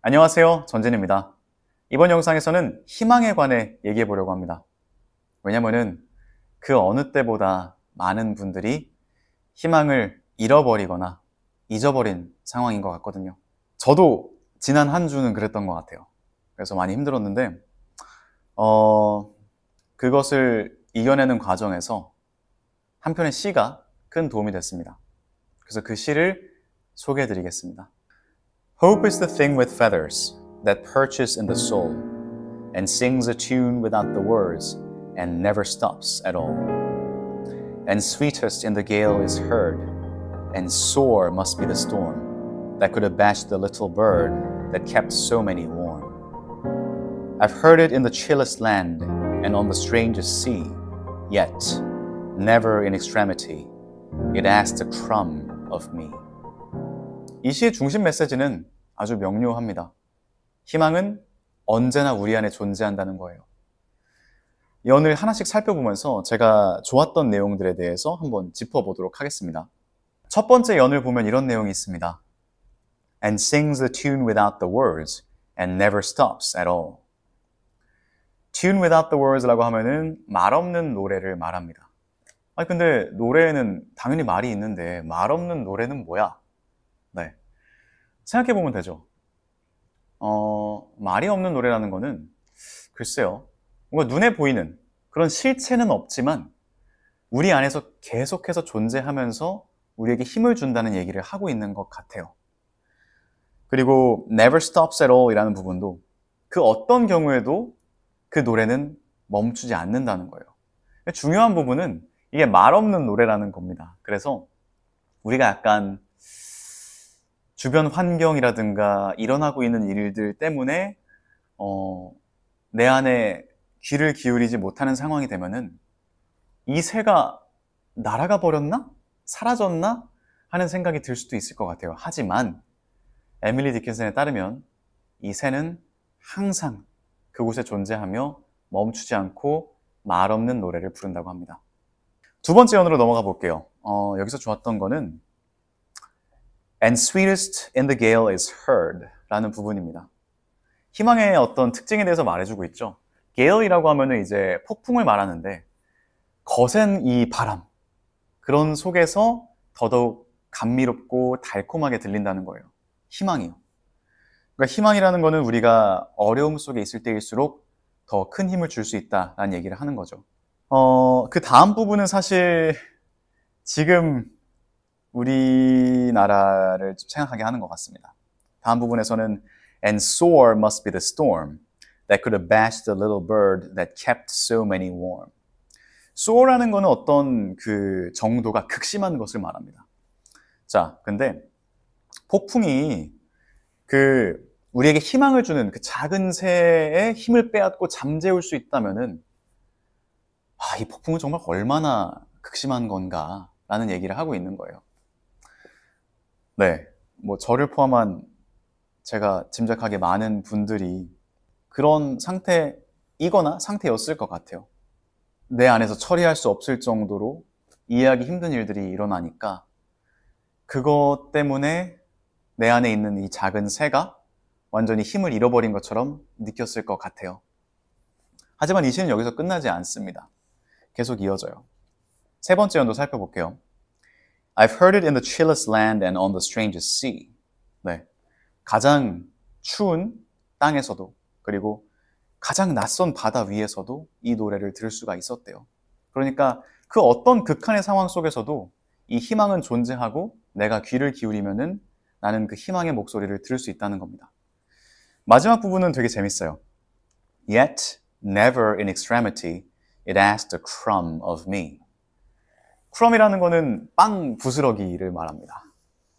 안녕하세요. 전진입니다. 이번 영상에서는 희망에 관해 얘기해 보려고 합니다. 왜냐면은 그 어느 때보다 많은 분들이 희망을 잃어버리거나 잊어버린 상황인 것 같거든요. 저도 지난 한 주는 그랬던 것 같아요. 그래서 많이 힘들었는데, 그것을 이겨내는 과정에서 한 편의 시가 큰 도움이 됐습니다. 그래서 그 시를 소개해 드리겠습니다. Hope is the thing with feathers that perches in the soul and sings a tune without the words and never stops at all. And sweetest in the gale is heard, and sore must be the storm that could abash the little bird that kept so many warm. I've heard it in the chillest land and on the strangest sea, yet never in extremity it asked a crumb of me. 이 시의 중심 메시지는 아주 명료합니다. 희망은 언제나 우리 안에 존재한다는 거예요. 연을 하나씩 살펴보면서 제가 좋았던 내용들에 대해서 한번 짚어보도록 하겠습니다. 첫 번째 연을 보면 이런 내용이 있습니다. And sings the tune without the words and never stops at all. Tune without the words 라고 하면은 말 없는 노래를 말합니다. 아니 근데 노래에는 당연히 말이 있는데 말 없는 노래는 뭐야? 네, 생각해보면 되죠. 말이 없는 노래라는 거는 글쎄요, 뭔가 눈에 보이는 그런 실체는 없지만 우리 안에서 계속해서 존재하면서 우리에게 힘을 준다는 얘기를 하고 있는 것 같아요. 그리고 never stops at all 이라는 부분도 그 어떤 경우에도 그 노래는 멈추지 않는다는 거예요. 중요한 부분은 이게 말 없는 노래라는 겁니다. 그래서 우리가 약간 주변 환경이라든가 일어나고 있는 일들 때문에 내 안에 귀를 기울이지 못하는 상황이 되면은 이 새가 날아가 버렸나? 사라졌나? 하는 생각이 들 수도 있을 것 같아요. 하지만 에밀리 디킨슨에 따르면 이 새는 항상 그곳에 존재하며 멈추지 않고 말 없는 노래를 부른다고 합니다. 두 번째 연으로 넘어가 볼게요. 여기서 좋았던 거는 And sweetest in the gale is heard 라는 부분입니다. 희망의 어떤 특징에 대해서 말해주고 있죠. gale이라고 하면은 이제 폭풍을 말하는데 거센 이 바람, 그런 속에서 더더욱 감미롭고 달콤하게 들린다는 거예요. 희망이요. 그러니까 희망이라는 거는 우리가 어려움 속에 있을 때일수록 더 큰 힘을 줄 수 있다라는 얘기를 하는 거죠. 그 다음 부분은 사실 지금 우리나라를 생각하게 하는 것 같습니다. 다음 부분에서는 And sore must be the storm that could abash the little bird that kept so many warm. sore라는 거는 어떤 그 정도가 극심한 것을 말합니다. 자, 근데 폭풍이 우리에게 희망을 주는 그 작은 새의 힘을 빼앗고 잠재울 수 있다면은 이 폭풍은 정말 얼마나 극심한 건가 라는 얘기를 하고 있는 거예요. 네, 뭐 저를 포함한 제가 짐작하기에 많은 분들이 그런 상태이거나 상태였을 것 같아요. 내 안에서 처리할 수 없을 정도로 이해하기 힘든 일들이 일어나니까 그것 때문에 내 안에 있는 이 작은 새가 완전히 힘을 잃어버린 것처럼 느꼈을 것 같아요. 하지만 이 시는 여기서 끝나지 않습니다. 계속 이어져요. 세 번째 연도 살펴볼게요. I've heard it in the chillest land and on the strangest sea. 네, 가장 추운 땅에서도 그리고 가장 낯선 바다 위에서도 이 노래를 들을 수가 있었대요. 그러니까 그 어떤 극한의 상황 속에서도 이 희망은 존재하고 내가 귀를 기울이면은 나는 그 희망의 목소리를 들을 수 있다는 겁니다. 마지막 부분은 되게 재밌어요. Yet, never in extremity, it asked a crumb of me. crumb이라는 거는 빵 부스러기를 말합니다.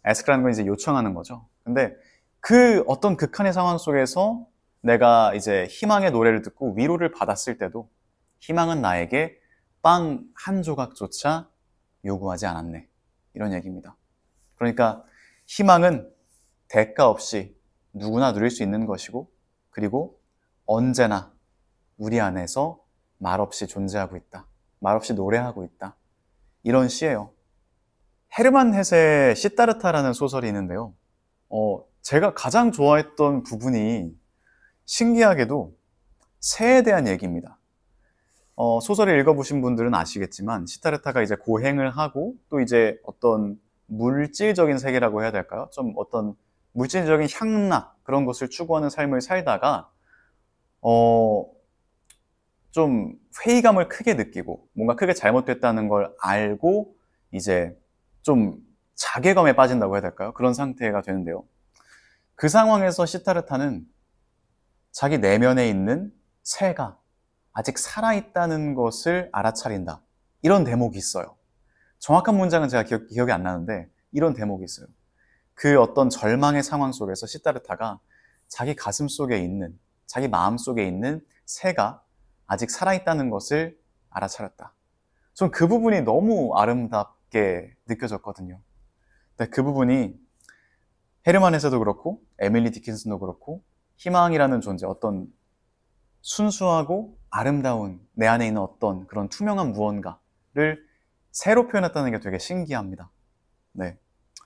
ask라는 건 이제 요청하는 거죠. 근데 그 어떤 극한의 상황 속에서 내가 이제 희망의 노래를 듣고 위로를 받았을 때도 희망은 나에게 빵 한 조각조차 요구하지 않았네. 이런 얘기입니다. 그러니까 희망은 대가 없이 누구나 누릴 수 있는 것이고 그리고 언제나 우리 안에서 말없이 존재하고 있다. 말없이 노래하고 있다. 이런 시예요. 헤르만 헤세의 시타르타라는 소설이 있는데요. 제가 가장 좋아했던 부분이 신기하게도 새에 대한 얘기입니다. 소설을 읽어보신 분들은 아시겠지만 시타르타가 이제 고행을 하고 또 이제 어떤 물질적인 세계라고 해야 될까요? 좀 어떤 물질적인 향락 그런 것을 추구하는 삶을 살다가 좀 회의감을 크게 느끼고 뭔가 크게 잘못됐다는 걸 알고 이제 좀 자괴감에 빠진다고 해야 될까요? 그런 상태가 되는데요. 그 상황에서 시타르타는 자기 내면에 있는 새가 아직 살아있다는 것을 알아차린다. 이런 대목이 있어요. 정확한 문장은 제가 기억이 안 나는데 이런 대목이 있어요. 그 어떤 절망의 상황 속에서 시타르타가 자기 가슴 속에 있는, 자기 마음 속에 있는 새가 아직 살아있다는 것을 알아차렸다. 전 그 부분이 너무 아름답게 느껴졌거든요. 근데 그 부분이 헤르만 헤세도 그렇고 에밀리 디킨슨도 그렇고 희망이라는 존재, 어떤 순수하고 아름다운 내 안에 있는 어떤 그런 투명한 무언가를 새로 표현했다는 게 되게 신기합니다. 네.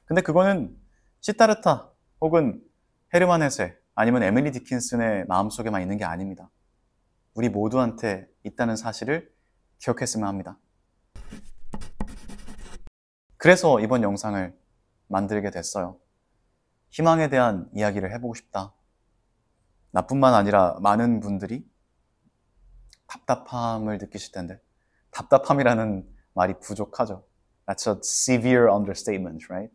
근데 그거는 시타르타 혹은 헤르만 헤세 아니면 에밀리 디킨슨의 마음속에만 있는 게 아닙니다. 우리 모두한테 있다는 사실을 기억했으면 합니다. 그래서 이번 영상을 만들게 됐어요. 희망에 대한 이야기를 해보고 싶다. 나뿐만 아니라 많은 분들이 답답함을 느끼실 텐데 답답함이라는 말이 부족하죠. That's a severe understatement, right?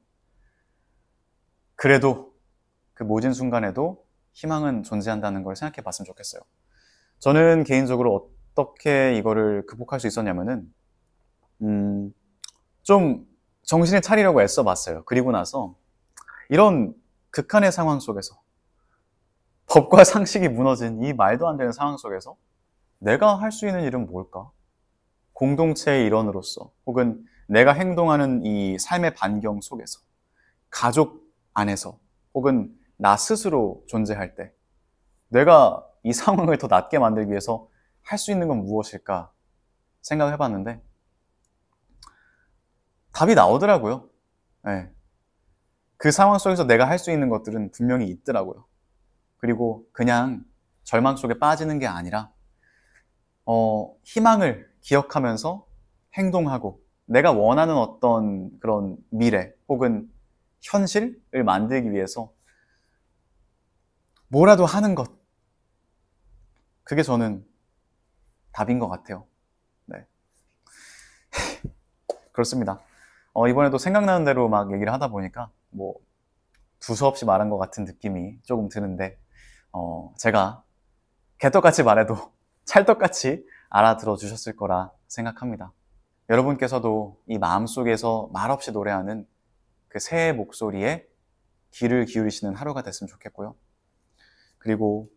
그래도 그 모진 순간에도 희망은 존재한다는 걸 생각해 봤으면 좋겠어요. 저는 개인적으로 어떻게 이거를 극복할 수 있었냐면은 좀 정신을 차리려고 애써 봤어요. 그리고 나서 이런 극한의 상황 속에서 법과 상식이 무너진 이 말도 안 되는 상황 속에서 내가 할 수 있는 일은 뭘까? 공동체의 일원으로서 혹은 내가 행동하는 이 삶의 반경 속에서 가족 안에서 혹은 나 스스로 존재할 때 내가 이 상황을 더 낫게 만들기 위해서 할 수 있는 건 무엇일까 생각해 봤는데 답이 나오더라고요. 네. 그 상황 속에서 내가 할 수 있는 것들은 분명히 있더라고요. 그리고 그냥 절망 속에 빠지는 게 아니라 희망을 기억하면서 행동하고 내가 원하는 어떤 그런 미래 혹은 현실을 만들기 위해서 뭐라도 하는 것. 그게 저는 답인 것 같아요. 네. 그렇습니다. 이번에도 생각나는 대로 막 얘기를 하다 보니까 뭐 두서없이 말한 것 같은 느낌이 조금 드는데 제가 개떡같이 말해도 찰떡같이 알아들어 주셨을 거라 생각합니다. 여러분께서도 이 마음속에서 말없이 노래하는 그 새의 목소리에 귀를 기울이시는 하루가 됐으면 좋겠고요. 그리고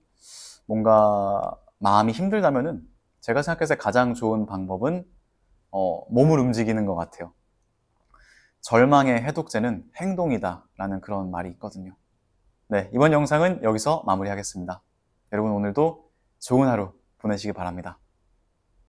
뭔가 마음이 힘들다면은 제가 생각했을 때 가장 좋은 방법은 몸을 움직이는 것 같아요. 절망의 해독제는 행동이다 라는 그런 말이 있거든요. 네, 이번 영상은 여기서 마무리하겠습니다. 여러분 오늘도 좋은 하루 보내시기 바랍니다.